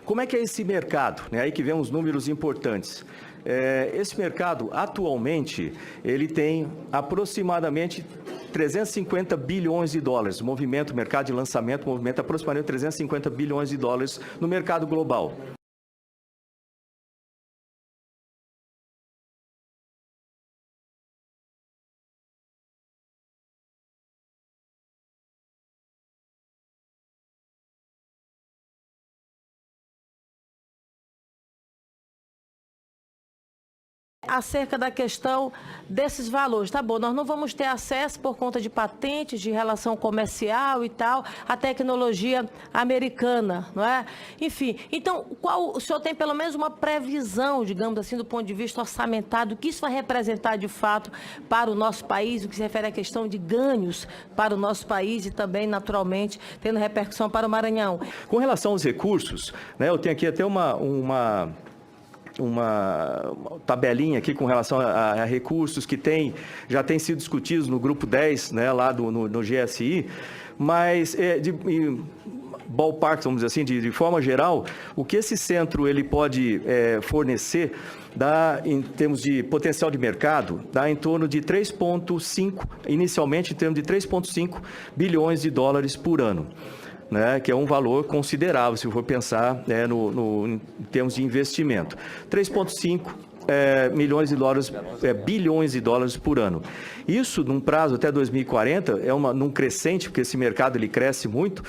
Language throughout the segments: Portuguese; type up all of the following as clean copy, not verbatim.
Como é que é esse mercado? Aí que vem uns números importantes. Esse mercado, atualmente, ele tem aproximadamente 350 bilhões de dólares. O mercado de lançamento, movimenta aproximadamente 350 bilhões de dólares no mercado global. Acerca da questão desses valores. Tá bom, nós não vamos ter acesso por conta de patentes, de relação comercial e tal, à tecnologia americana, não é? Enfim, então, o senhor tem pelo menos uma previsão, digamos assim, do ponto de vista orçamentário, do que isso vai representar de fato para o nosso país, o que se refere à questão de ganhos para o nosso país e também, naturalmente, tendo repercussão para o Maranhão? Com relação aos recursos, eu tenho aqui até uma tabelinha aqui com relação a recursos que já têm sido discutidos no grupo 10, lá no GSI, mas ballpark, vamos dizer assim, de forma geral, o que esse centro ele pode fornecer em termos de potencial de mercado, dá em torno de 3,5, inicialmente em termos de 3,5 bilhões de dólares por ano. Que é um valor considerável, se for pensar em termos de investimento. 3,5 bilhões de dólares por ano. Isso, num prazo até 2040, num crescente, porque esse mercado ele cresce muito,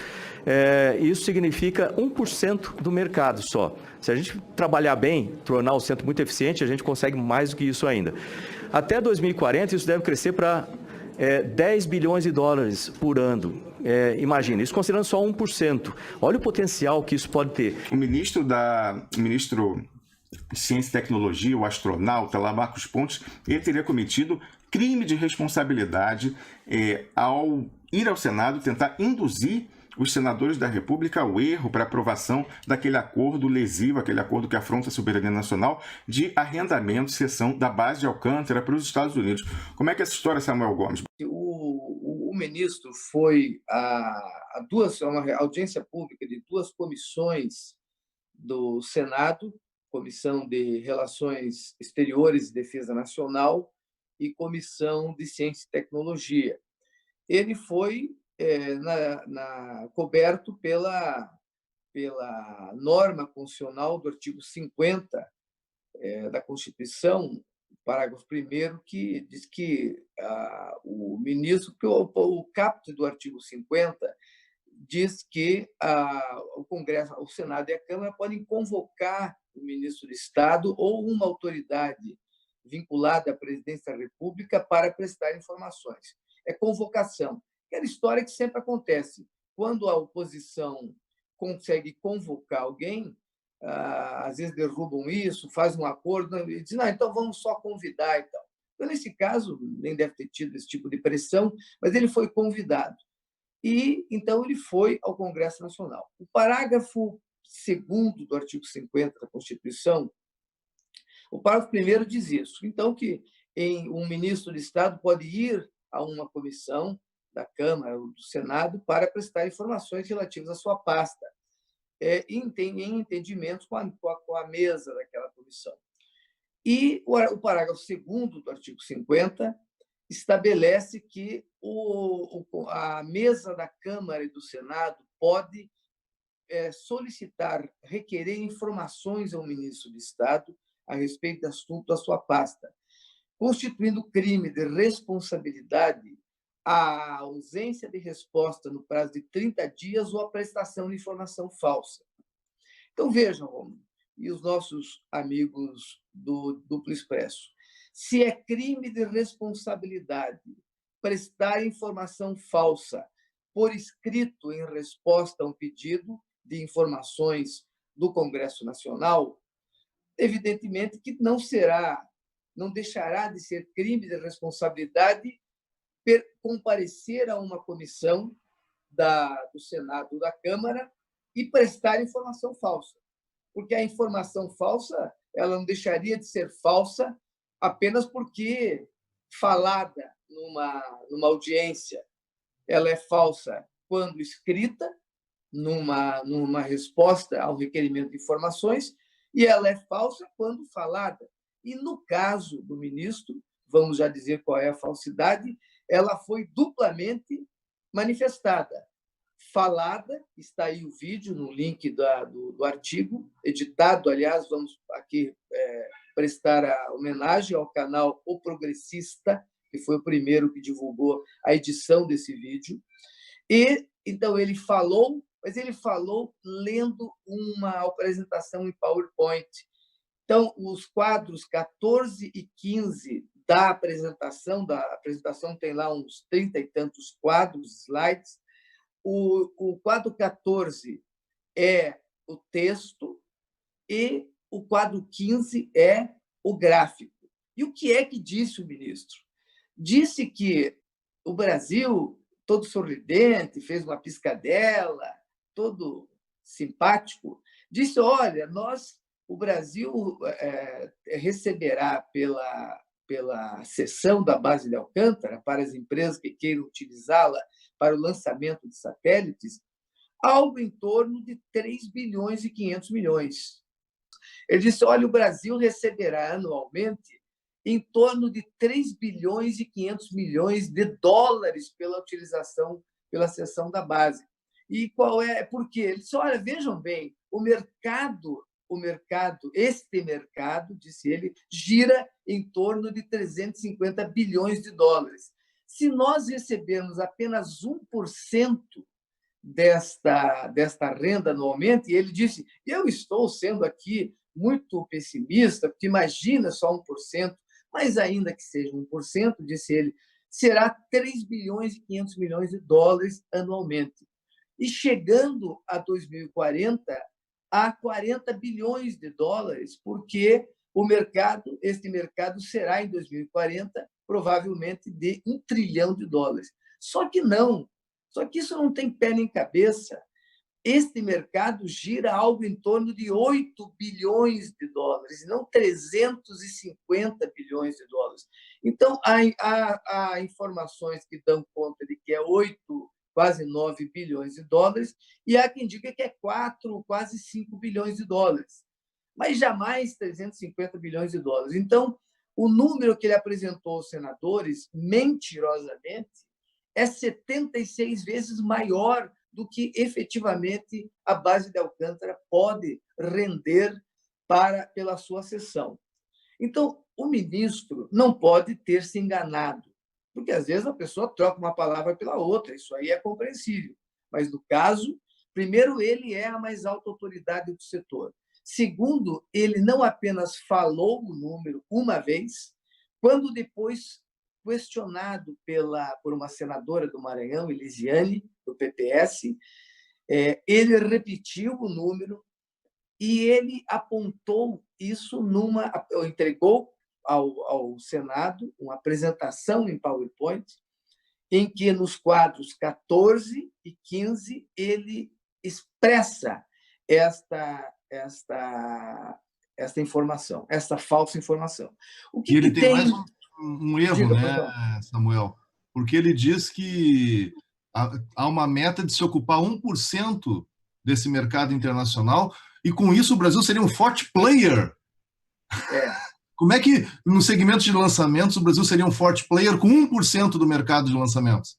isso significa 1% do mercado só. Se a gente trabalhar bem, tornar o centro muito eficiente, a gente consegue mais do que isso ainda. Até 2040, isso deve crescer para 10 bilhões de dólares por ano. Imagina, isso considerando só 1%. Olha o potencial que isso pode ter. O ministro de Ciência e Tecnologia, o astronauta lá, Marcos Pontes, ele teria cometido crime de responsabilidade ao ir ao Senado tentar induzir os senadores da República ao erro para aprovação daquele acordo lesivo, aquele acordo que afronta a soberania nacional, de arrendamento, cessão da base de Alcântara para os Estados Unidos. Como é que é essa história, Samuel Gomes? O ministro foi a uma audiência pública de duas comissões do Senado, Comissão de Relações Exteriores e Defesa Nacional e Comissão de Ciência e Tecnologia. Ele foi coberto pela norma constitucional do artigo 50 da Constituição, parágrafo 1º, que diz que o ministro, o caput do artigo 50, diz que o Congresso, o Senado e a Câmara podem convocar o ministro de Estado ou uma autoridade vinculada à presidência da República para prestar informações. É convocação. Aquela história que sempre acontece. Quando a oposição consegue convocar alguém, às vezes derrubam isso, fazem um acordo e dizem, não, então vamos só convidar e tal. Então, nesse caso, nem deve ter tido esse tipo de pressão, mas ele foi convidado. E, então, ele foi ao Congresso Nacional. O parágrafo 2º do artigo 50 da Constituição, o parágrafo 1º diz isso. Então, que um ministro de Estado pode ir a uma comissão da Câmara ou do Senado para prestar informações relativas à sua pasta, em entendimentos com a mesa daquela comissão. E o parágrafo 2º do artigo 50 estabelece que a mesa da Câmara e do Senado pode solicitar, requerer informações ao ministro de Estado a respeito do assunto da sua pasta, constituindo crime de responsabilidade a ausência de resposta no prazo de 30 dias ou a prestação de informação falsa. Então, vejam, Romulo, e os nossos amigos do Duplo Expresso, se é crime de responsabilidade prestar informação falsa por escrito em resposta a um pedido de informações do Congresso Nacional, evidentemente que não deixará de ser crime de responsabilidade comparecer a uma comissão do Senado ou da Câmara e prestar informação falsa. Porque a informação falsa ela não deixaria de ser falsa apenas porque falada numa audiência. Ela é falsa quando escrita, numa resposta ao requerimento de informações, e ela é falsa quando falada. E, no caso do ministro, vamos já dizer qual é a falsidade, ela foi duplamente manifestada. Falada, está aí o vídeo no link do artigo, editado, aliás, vamos aqui prestar a homenagem ao canal O Progressista, que foi o primeiro que divulgou a edição desse vídeo. E, então, ele falou, mas ele falou lendo uma apresentação em PowerPoint. Então, os quadros 14 e 15 da apresentação tem lá uns 30 e tantos quadros, slides. O quadro 14 é o texto e o quadro 15 é o gráfico. E o que é que disse o ministro? Disse que o Brasil, todo sorridente, fez uma piscadela, todo simpático, disse, olha, o Brasil receberá pela cessão da base de Alcântara para as empresas que queiram utilizá-la para o lançamento de satélites, algo em torno de 3 bilhões e 500 milhões. Ele disse, olha, o Brasil receberá anualmente em torno de 3 bilhões e 500 milhões de dólares pela utilização, pela cessão da base. E qual é? Por quê? Ele disse, olha, vejam bem, este mercado, disse ele, gira em torno de 350 bilhões de dólares. Se nós recebermos apenas 1% desta renda anualmente, e ele disse, eu estou sendo aqui muito pessimista, porque imagina só 1%, mas ainda que seja 1%, disse ele, será 3 bilhões e 500 milhões de dólares anualmente. E chegando a 2040, a 40 bilhões de dólares, porque este mercado será, em 2040, provavelmente de 1 trilhão de dólares. Só que isso não tem pé nem cabeça. Este mercado gira algo em torno de 8 bilhões de dólares, e não 350 bilhões de dólares. Então, há informações que dão conta de que é 8, quase 9 bilhões de dólares, e há quem diga que é 4, quase 5 bilhões de dólares, mas jamais 350 bilhões de dólares. Então, o número que ele apresentou aos senadores, mentirosamente, é 76 vezes maior do que efetivamente a base de Alcântara pode render pela sua cessão. Então, o ministro não pode ter se enganado, porque às vezes a pessoa troca uma palavra pela outra, isso aí é compreensível. Mas, no caso, primeiro, ele é a mais alta autoridade do setor. Segundo, ele não apenas falou o número uma vez, quando depois questionado por uma senadora do Maranhão, Elisiane, do PPS, ele repetiu o número e ele apontou isso entregou ao Senado uma apresentação em PowerPoint, em que nos quadros 14 e 15 ele expressa esta informação, esta falsa informação. O que ele tem mais um erro, diga, né, Samuel? Porque ele diz que há uma meta de se ocupar 1% desse mercado internacional e, com isso, o Brasil seria um forte player. Como é que, no segmento de lançamentos, o Brasil seria um forte player com 1% do mercado de lançamentos?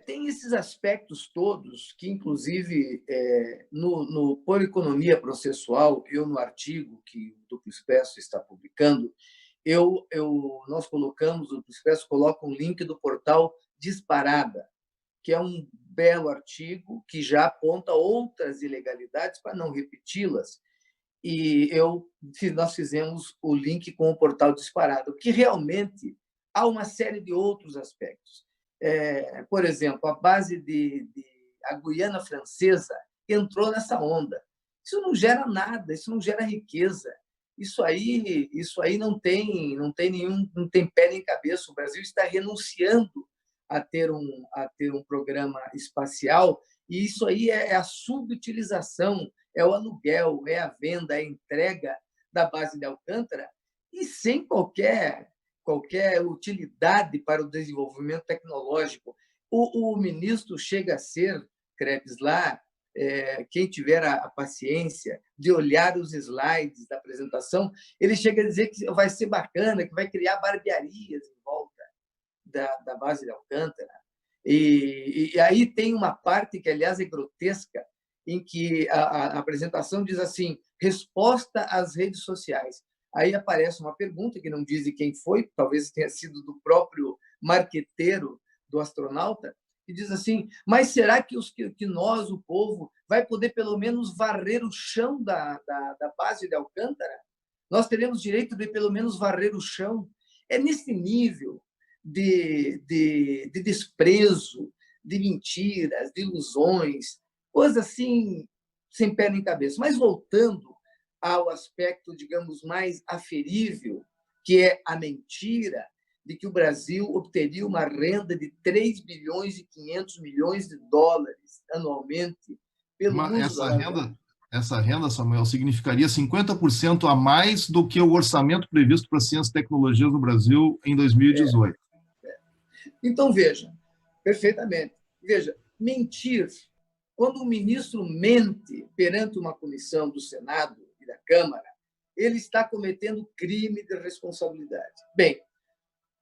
Tem esses aspectos todos que, inclusive, por economia processual, eu, no artigo que o Duplo Expresso está publicando, nós colocamos, o Duplo Expresso coloca um link do portal Disparada, que é um belo artigo que já aponta outras ilegalidades, para não repeti-las, e nós fizemos o link com o portal Disparada, porque realmente há uma série de outros aspectos. Por exemplo, a base a Guiana Francesa entrou nessa onda. Isso não gera nada, isso não gera riqueza. Isso aí não tem pé nem cabeça. O Brasil está renunciando a ter um programa espacial, e isso aí é a subutilização, é o aluguel, é a venda, é a entrega da base de Alcântara, e sem qualquer utilidade para o desenvolvimento tecnológico. O ministro chega a ser Krebs lá, quem tiver a paciência de olhar os slides da apresentação, ele chega a dizer que vai ser bacana, que vai criar barbearias em volta da base de Alcântara. E aí tem uma parte que, aliás, é grotesca, em que a apresentação diz assim: resposta às redes sociais. Aí aparece uma pergunta que não diz de quem foi, talvez tenha sido do próprio marqueteiro do astronauta, que diz assim: mas será que nós, o povo, vai poder pelo menos varrer o chão da base de Alcântara? Nós teremos direito de pelo menos varrer o chão? É nesse nível de desprezo, de mentiras, de ilusões, coisa assim, sem pé nem cabeça. Mas voltando ao aspecto, digamos, mais aferível, que é a mentira de que o Brasil obteria uma renda de 3 bilhões e 500 milhões de dólares anualmente pelo uso da Lava Jato. Essa renda, Samuel, significaria 50% a mais do que o orçamento previsto para ciência e tecnologia no Brasil em 2018. Então, veja, perfeitamente. Veja, mentir. Quando um ministro mente perante uma comissão do Senado e da Câmara, ele está cometendo crime de responsabilidade. Bem,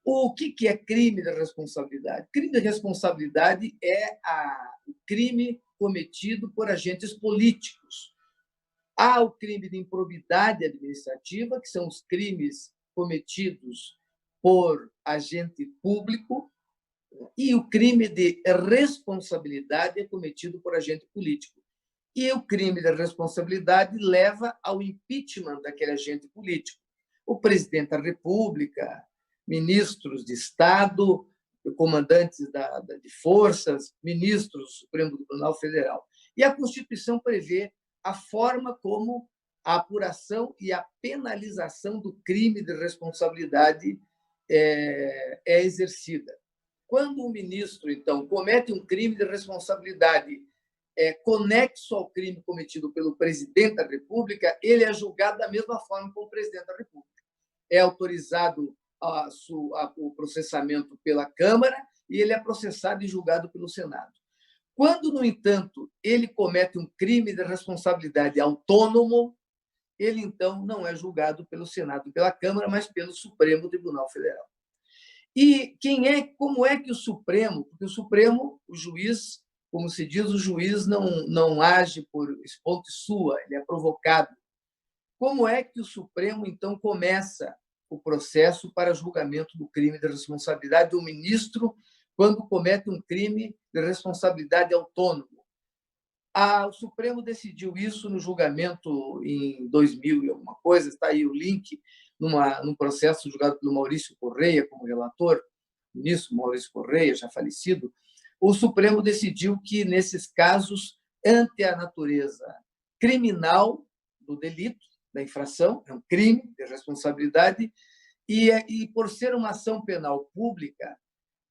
o que é crime de responsabilidade? Crime de responsabilidade é o crime cometido por agentes políticos. Há o crime de improbidade administrativa, que são os crimes cometidos por agente público, e o crime de responsabilidade é cometido por agente político. E o crime de responsabilidade leva ao impeachment daquele agente político. O presidente da República, ministros de Estado, comandantes de forças, ministros do Supremo Tribunal Federal. E a Constituição prevê a forma como a apuração e a penalização do crime de responsabilidade é exercida. Quando um ministro, então, comete um crime de responsabilidade conexo ao crime cometido pelo presidente da República, ele é julgado da mesma forma como o presidente da República. É autorizado o processamento pela Câmara e ele é processado e julgado pelo Senado. Quando, no entanto, ele comete um crime de responsabilidade autônomo, ele, então, não é julgado pelo Senado e pela Câmara, mas pelo Supremo Tribunal Federal. E como é que o Supremo, porque o Supremo, o juiz, como se diz, o juiz não age por esponte sua, ele é provocado. Como é que o Supremo, então, começa o processo para julgamento do crime de responsabilidade do ministro quando comete um crime de responsabilidade autônomo? O Supremo decidiu isso no julgamento em 2000 e alguma coisa, está aí o link, num processo julgado pelo Maurício Correia como relator, o ministro Maurício Correia, já falecido. O Supremo decidiu que, nesses casos, ante a natureza criminal do delito, da infração, é um crime de responsabilidade, e por ser uma ação penal pública,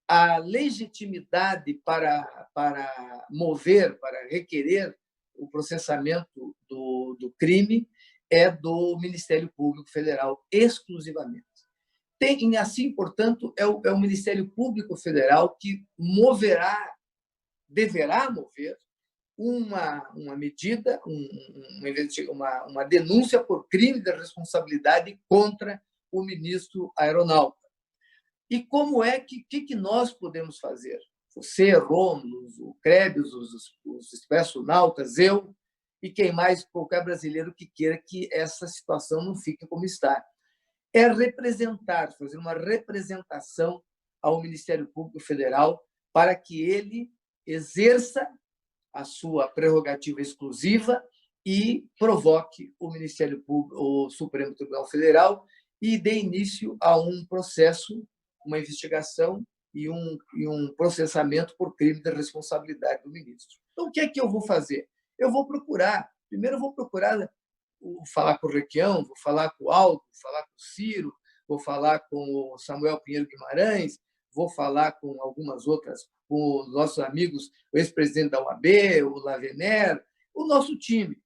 a legitimidade para mover, para requerer o processamento do crime é do Ministério Público Federal exclusivamente. Assim, portanto, é o Ministério Público Federal que deverá mover uma medida, uma denúncia por crime de responsabilidade contra o ministro aeronauta. E como é que nós podemos fazer? Você, Rômulo, o Krebs, os expressionautas, eu e quem mais, qualquer brasileiro que queira que essa situação não fique como está. É representar, fazer uma representação ao Ministério Público Federal para que ele exerça a sua prerrogativa exclusiva e provoque o Ministério Público, o Supremo Tribunal Federal, e dê início a um processo, uma investigação e um processamento por crime de responsabilidade do ministro. Então, o que é que eu vou fazer? Primeiro eu vou procurar falar com o Requião, vou falar com o Aldo, vou falar com o Ciro, vou falar com o Samuel Pinheiro Guimarães, vou falar com algumas outras, com os nossos amigos, o ex-presidente da UAB, o Lavener, o nosso time.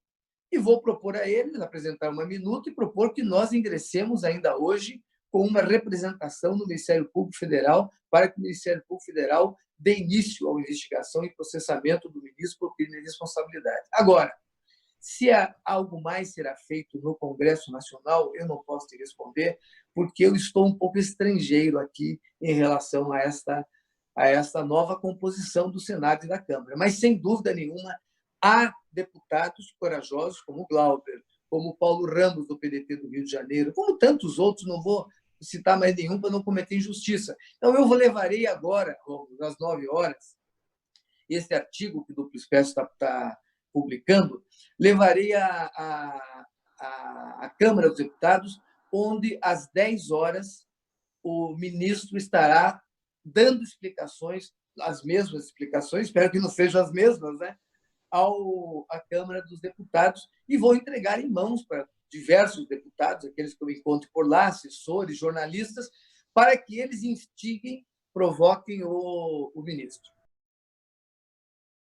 E vou propor a eles, apresentar uma minuta e propor que nós ingressemos ainda hoje com uma representação no Ministério Público Federal para que o Ministério Público Federal dê início à investigação e processamento do ministro por crime de responsabilidade. Agora, se algo mais será feito no Congresso Nacional, eu não posso te responder, porque eu estou um pouco estrangeiro aqui em relação a esta nova composição do Senado e da Câmara. Mas, sem dúvida nenhuma, há deputados corajosos, como o Glauber, como o Paulo Ramos, do PDT do Rio de Janeiro, como tantos outros, não vou citar mais nenhum para não cometer injustiça. Então, eu levarei agora, às 9 horas, esse artigo que o Duplo Expresso está publicando, levarei à Câmara dos Deputados, onde, às 10 horas, o ministro estará dando explicações, as mesmas explicações, espero que não sejam as mesmas, né, à Câmara dos Deputados, e vou entregar em mãos para diversos deputados, aqueles que eu encontro por lá, assessores, jornalistas, para que eles instiguem, provoquem o ministro.